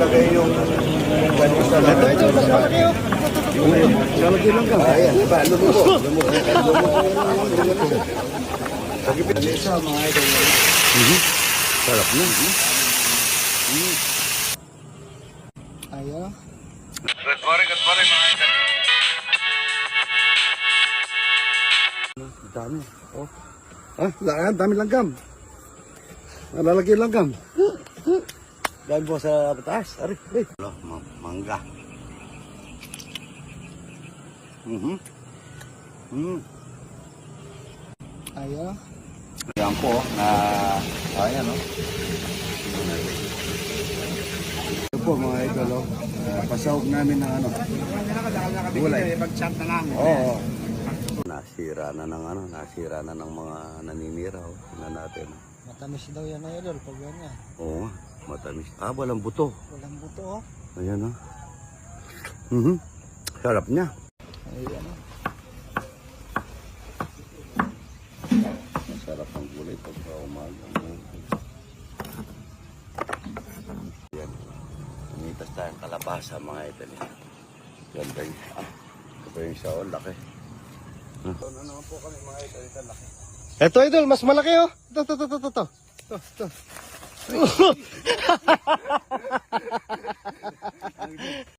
nilagay yung ganito na. Ito, mas malaki oh. Malaki lang ka. Ayan, diba? Lumubo. Isa, mga idol. Sarap na. Ayan. Good morning, mga idol. Dami. Oh. Dami langgam. Nalalagay langgam. Dami po sa pataas. Ari. Mangga. Ayan. Ayan po, ayan o. Ito po mga idol o. Pasahog namin ng ano. Gulay. Pag-chat na lang. Oo. Nasira na ng mga naninira o. Tingnan natin. Matamis daw yan na idol pag yan yan. Oo, matamis. Walang buto. Walang buto oh. Ayan o. Sarap niya. Ayan oh. Sarap ang gulay pagka umaga. Yan. Tumitas tayong kalabasa mga idol. Ganda yun. Ito pa yung saon, laki. Ito na naman po kami mga idol. Ito laki. Ito idol, mas malaki oh. Ito.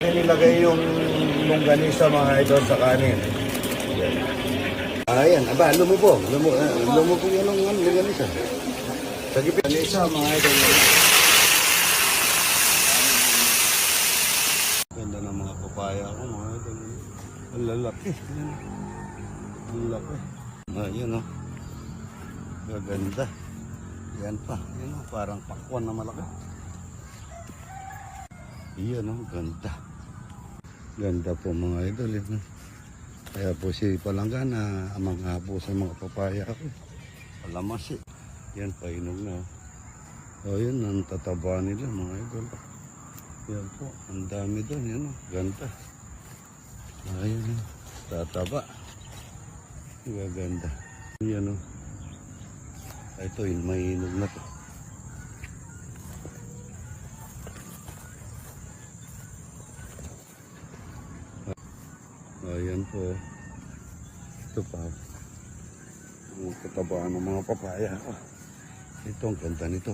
Nilagay yung longganisa mga idol sa kanin. Ayan, lumubo yan ang longganisa. Sa gipit, longganisa mga idol. Ganda ng mga papaya ko mga idol. Ang lalaki. Ang laki. Ayan o. Gaganda. Yan pa. Yan o. Parang pakwan na malaki. Yan o. Ganda. Ganda po mga idol. Yan. Kaya po si Palangga na mga po sa mga papaya ko. Palamas eh. Yan, painog na. O yan, ang tataba nila mga idol. Yan po, ang dami doon. Yan o, ganda. Ayan o, tataba. Gaganda. Yan o. Ito yun, may inog na to. Ayan po. Ito pa. Ang katabaan ng mga papaya. Ito, ang ganda nito.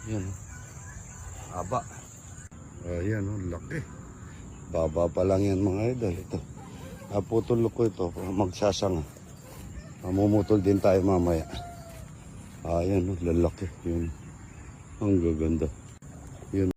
Yan. Haba. Ayan, laki. Baba pa lang yan mga idol. Ito. Naputol ko ito. Magsasanga. Mamumutol din tayo mamaya. Ayan, lalaki. Yun. Ang gaganda. Yun.